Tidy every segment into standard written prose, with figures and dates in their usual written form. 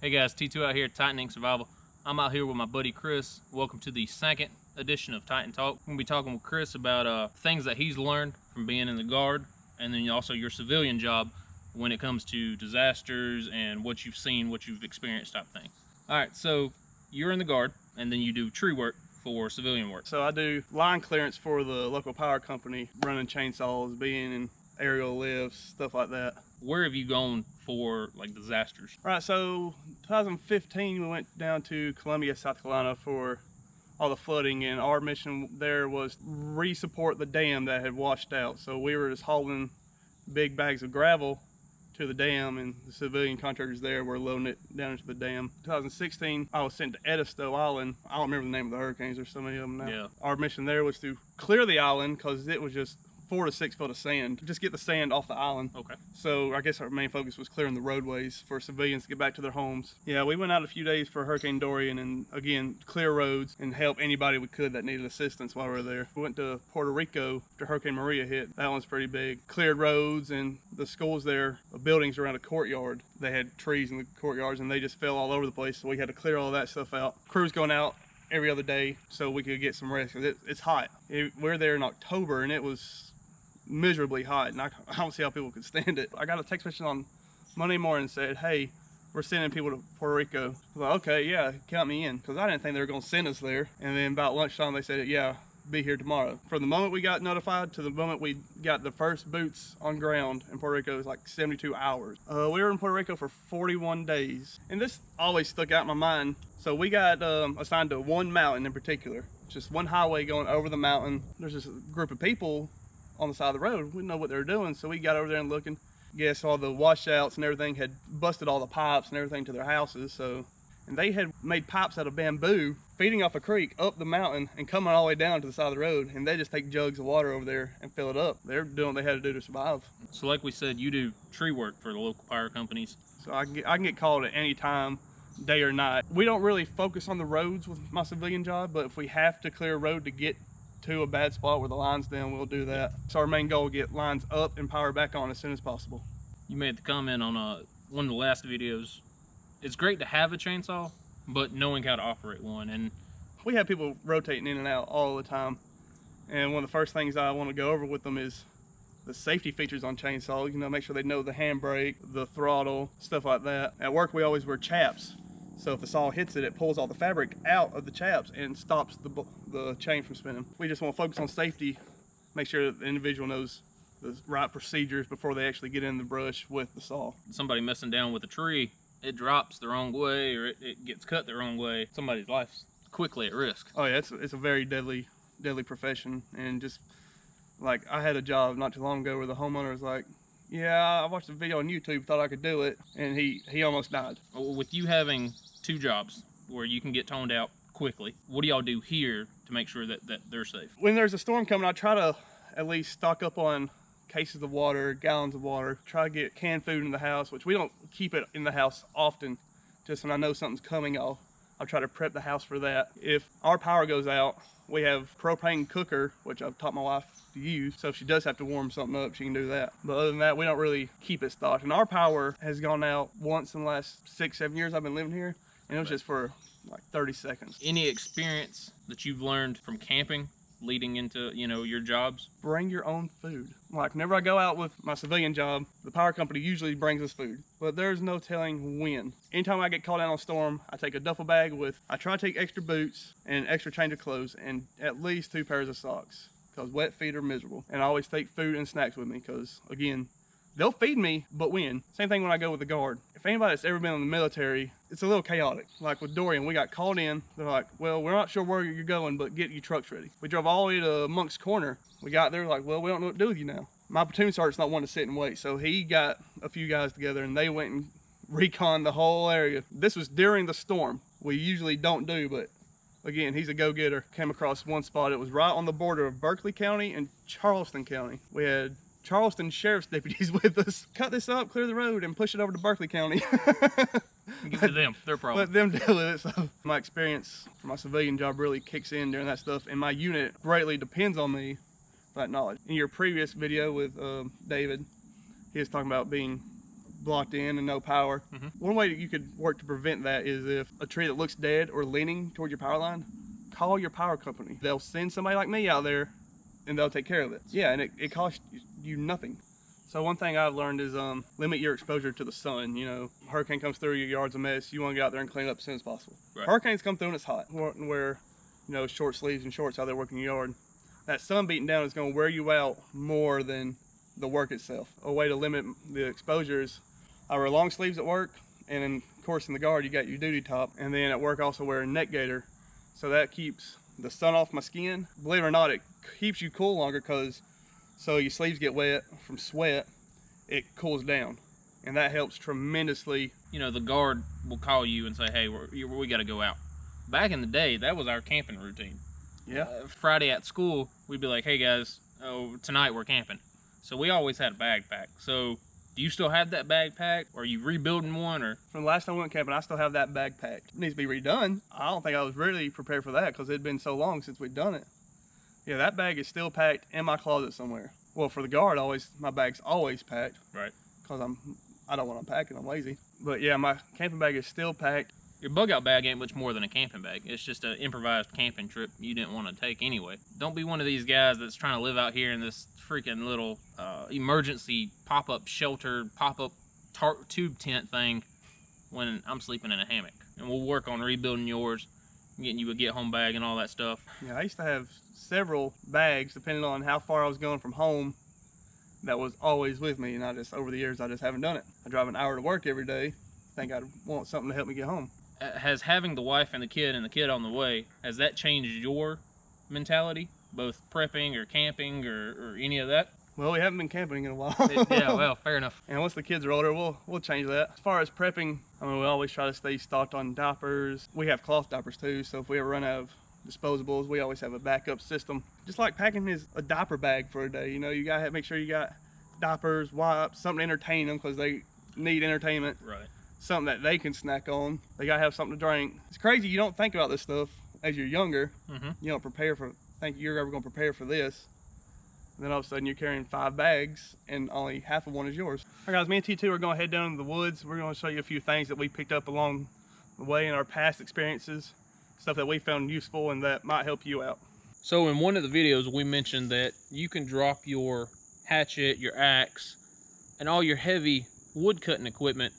Hey guys, T2 out here at Titan Inc. Survival. I'm out here with my buddy Chris. Welcome to the second edition of Titan Talk. We're going to be talking with Chris about things that he's learned from being in the Guard, and then also your civilian job when it comes to disasters and what you've seen, what you've experienced type thing. Alright, so you're in the Guard, and then you do tree work for civilian work. So I do line clearance for the local power company, running chainsaws, being in aerial lifts, stuff like that. Where have you gone for like disasters? Right, so 2015 we went down to Columbia, South Carolina for all the flooding, and our mission there was re-support the dam that had washed out. So we were just hauling big bags of gravel to the dam, and the civilian contractors there were loading it down into the dam. 2016 I was sent to Edisto Island. I don't remember the name of the hurricanes, there's so many of them now. Yeah. Our mission there was to clear the island because it was just 4 to 6 foot of sand. Just get the sand off the island. Okay. So I guess our main focus was clearing the roadways for civilians to get back to their homes. Yeah, we went out a few days for Hurricane Dorian and again, clear roads and help anybody we could that needed assistance while we were there. We went to Puerto Rico after Hurricane Maria hit. That one's pretty big. Cleared roads, and the schools there, the buildings around a courtyard, they had trees in the courtyards and they just fell all over the place. So we had to clear all that stuff out. Crews going out every other day so we could get some rest because it's hot. We're there in October and it was miserably hot, and I don't see how people could stand it. I got a text message on Monday morning and said, hey, we're sending people to Puerto Rico. I was like, okay, yeah, count me in, because I didn't think they were going to send us there. And then about lunchtime they said, yeah, be here tomorrow. From the moment we got notified to the moment we got the first boots on ground in Puerto Rico, it was like 72 hours. We were in Puerto Rico for 41 days, and this always stuck out in my mind. So we got assigned to one mountain in particular, just one highway going over the mountain. There's just a group of people on the side of the road. We didn't know what they were doing, so we got over there and looking. Guess all the washouts and everything had busted all the pipes and everything to their houses. And they had made pipes out of bamboo, feeding off a creek up the mountain and coming all the way down to the side of the road. And they just take jugs of water over there and fill it up. They're doing what they had to do to survive. So like we said, you do tree work for the local power companies. So I can get called at any time, day or night. We don't really focus on the roads with my civilian job, but if we have to clear a road to get to a bad spot where the line's down, we'll do that. So our main goal is get lines up and power back on as soon as possible. You made the comment on one of the last videos. It's great to have a chainsaw, but knowing how to operate one. And we have people rotating in and out all the time. And one of the first things I want to go over with them is the safety features on chainsaws. You know, make sure they know the handbrake, the throttle, stuff like that. At work, we always wear chaps. So if the saw hits it, it pulls all the fabric out of the chaps and stops the chain from spinning. We just want to focus on safety, make sure that the individual knows the right procedures before they actually get in the brush with the saw. Somebody messing down with a tree, it drops the wrong way or it gets cut the wrong way. Somebody's life's quickly at risk. Oh yeah, it's a very deadly profession. And just like I had a job not too long ago where the homeowner was like, yeah, I watched a video on YouTube, thought I could do it, and he almost died. With you having 2 jobs where you can get toned out quickly, what do y'all do here to make sure that they're safe? When there's a storm coming, I try to at least stock up on cases of water, gallons of water, try to get canned food in the house, which we don't keep it in the house often. Just when I know something's coming, I'll try to prep the house for that. If our power goes out, we have propane cooker, which I've taught my wife to use. So if she does have to warm something up, she can do that. But other than that, we don't really keep it stocked. And our power has gone out once in the last 6-7 years I've been living here. And it was just for like 30 seconds. Any experience that you've learned from camping leading into, you know, your jobs? Bring your own food. Like whenever I go out with my civilian job, the power company usually brings us food, but there's no telling when. Anytime I get called out on a storm, I take a duffel bag I try to take extra boots and extra change of clothes and at least 2 pairs of socks because wet feet are miserable. And I always take food and snacks with me because again, they'll feed me, but when? Same thing when I go with the Guard. If anybody that's ever been in the military, it's a little chaotic. Like with Dorian, we got called in. They're like, well, we're not sure where you're going, but get your trucks ready. We drove all the way to Monk's Corner. We got there like, well, we don't know what to do with you now. My platoon sergeant's not one to sit and wait. So he got a few guys together and they went and reconned the whole area. This was during the storm. We usually don't do, but again, he's a go-getter. Came across one spot. It was right on the border of Berkeley County and Charleston County. We had Charleston Sheriff's deputies with us. Cut this up, clear the road, and push it over to Berkeley County. Give it to them, their problem. Let them deal with it. So my experience for my civilian job really kicks in during that stuff, and my unit greatly depends on me for that knowledge. In your previous video with David, he was talking about being blocked in and no power. One way that you could work to prevent that is if a tree that looks dead or leaning toward your power line, call your power company. They'll send somebody like me out there and they'll take care of it. Yeah, and it costs you nothing. So one thing I've learned is limit your exposure to the sun. You know, hurricane comes through, your yard's a mess. You want to get out there and clean it up as soon as possible. Right. Hurricanes come through and it's hot. Wear, you know, short sleeves and shorts out there working your yard. That sun beating down is going to wear you out more than the work itself. A way to limit the exposure is I wear long sleeves at work, and then of course in the guard you got your duty top, and then at work I also wear a neck gaiter, so that keeps the sun off my skin. Believe it or not, it keeps you cool longer because so your sleeves get wet from sweat, it cools down, and that helps tremendously. You know, the guard will call you and say, hey, we got to go out. Back in the day, that was our camping routine. Yeah. Friday at school, we'd be like, hey guys, oh, tonight we're camping. So we always had a bag pack. So do you still have that bag pack? Or are you rebuilding one? Or from the last time we went camping, I still have that bag packed. It needs to be redone. I don't think I was really prepared for that because it'd been so long since we'd done it. Yeah, that bag is still packed in my closet somewhere. Well, for the guard, my bag's always packed. Right. Because I don't want to unpack it, I'm lazy. But yeah, my camping bag is still packed. Your bug out bag ain't much more than a camping bag. It's just an improvised camping trip you didn't want to take anyway. Don't be one of these guys that's trying to live out here in this freaking little emergency pop-up shelter, pop-up tube tent thing when I'm sleeping in a hammock. And we'll work on rebuilding yours, getting you a get-home bag and all that stuff. Yeah, I used to have several bags depending on how far I was going from home that was always with me, and over the years I just haven't done it. I drive an hour to work every day. I think I'd want something to help me get home. Has having the wife and the kid on the way, has that changed your mentality, both prepping or camping or any of that? Well, we haven't been camping in a while. Yeah, well, fair enough. And once the kids are older, we'll change that. As far as prepping, I mean, we always try to stay stocked on diapers. We have cloth diapers too, so if we ever run out of disposables, we always have a backup system. Just like packing is a diaper bag for a day. You know, you gotta make sure you got diapers, wipes, something to entertain them because they need entertainment. Right. Something that they can snack on. They gotta have something to drink. It's crazy, you don't think about this stuff as you're younger. You don't think you're ever gonna prepare for this. And then all of a sudden you're carrying 5 bags and only half of one is yours. All right guys, me and T2 are gonna head down into the woods. We're gonna show you a few things that we picked up along the way in our past experiences, stuff that we found useful and that might help you out. So in one of the videos we mentioned that you can drop your hatchet, your axe, and all your heavy wood cutting equipment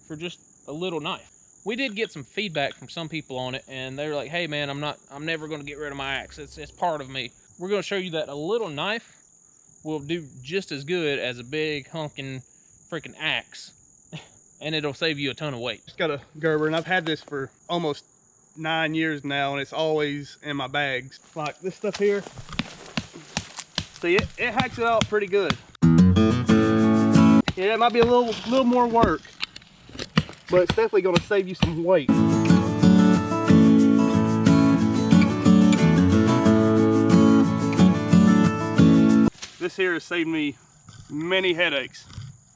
for just a little knife. We did get some feedback from some people on it, and they were like, hey man, I'm never gonna get rid of my axe. It's part of me. We're gonna show you that a little knife will do just as good as a big honking freaking axe, and it'll save you a ton of weight. Just got a Gerber, and I've had this for almost 9 years now, and it's always in my bags. Like this stuff here, see it hacks it out pretty good. Yeah, it might be a little more work, but it's definitely gonna save you some weight. This here has saved me many headaches.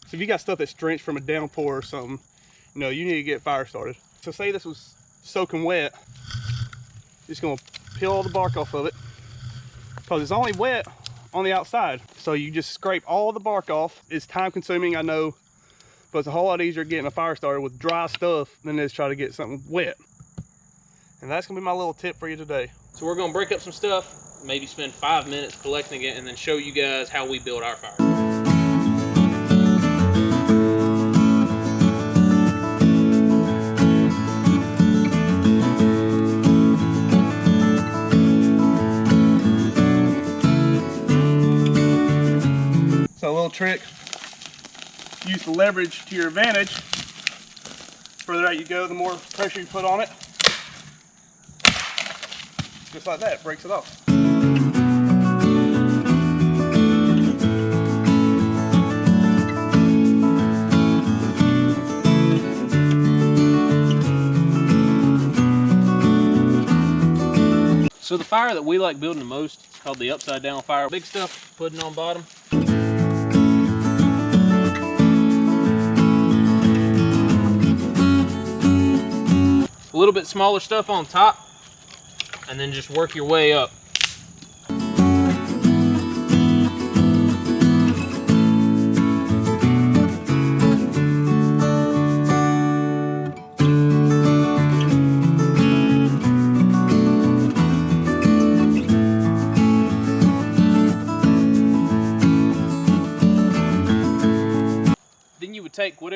So if you got stuff that's drenched from a downpour or something, you know, you need to get fire started. So say this was soaking wet, just gonna peel all the bark off of it because it's only wet on the outside. So you just scrape all the bark off. It's time consuming, I know, but it's a whole lot easier getting a fire started with dry stuff than it is try to get something wet. And that's gonna be my little tip for you today. So we're gonna break up some stuff, maybe spend 5 minutes collecting it, and then show you guys how we build our fire. So a little trick, use the leverage to your advantage. The further out you go, the more pressure you put on it. Just like that, it breaks it off. So the fire that we like building the most is called the upside down fire. Big stuff, pudding on bottom. A little bit smaller stuff on top, and then just work your way up.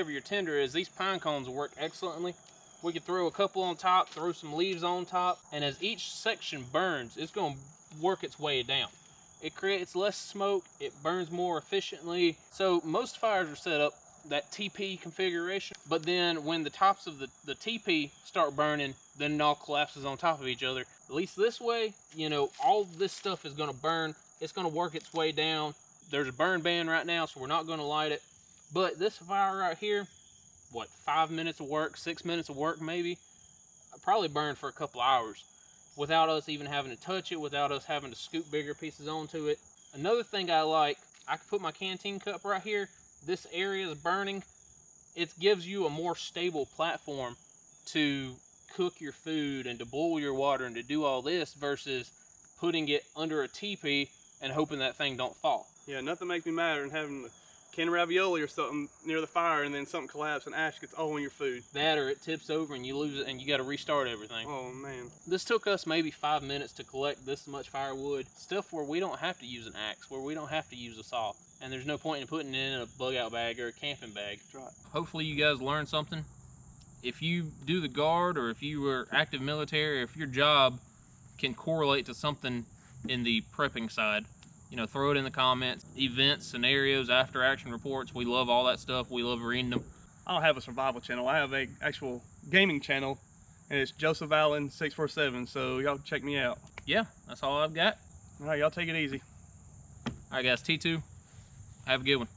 whatever your tinder is, these pine cones work excellently. We could throw a couple on top, throw some leaves on top, and as each section burns, it's going to work its way down. It creates less smoke, it burns more efficiently. So most fires are set up that TP configuration, but then when the tops of the TP start burning, then it all collapses on top of each other. At least this way, you know, all this stuff is going to burn. It's going to work its way down. There's a burn ban right now, so we're not going to light it. But this fire right here, what, 5 minutes of work, 6 minutes of work maybe, probably burned for a couple hours without us even having to touch it, without us having to scoop bigger pieces onto it. Another thing I like, I can put my canteen cup right here. This area is burning. It gives you a more stable platform to cook your food and to boil your water and to do all this versus putting it under a teepee and hoping that thing don't fall. Yeah, nothing makes me madder than having a can of ravioli or something near the fire and then something collapses and ash gets all in your food. That or it tips over and you lose it and you got to restart everything. Oh man. This took us maybe 5 minutes to collect this much firewood. Stuff where we don't have to use an axe, where we don't have to use a saw. And there's no point in putting it in a bug out bag or a camping bag. That's right. Hopefully you guys learned something. If you do the guard or if you were active military, or if your job can correlate to something in the prepping side, you know, throw it in the comments. Events, scenarios, after action reports, we love all that stuff. We love reading them. I don't have a survival channel. I have a actual gaming channel, and it's Joseph Allen 647. So y'all check me out. Yeah, that's all I've got. All right, y'all take it easy. All right, guys, T2, have a good one.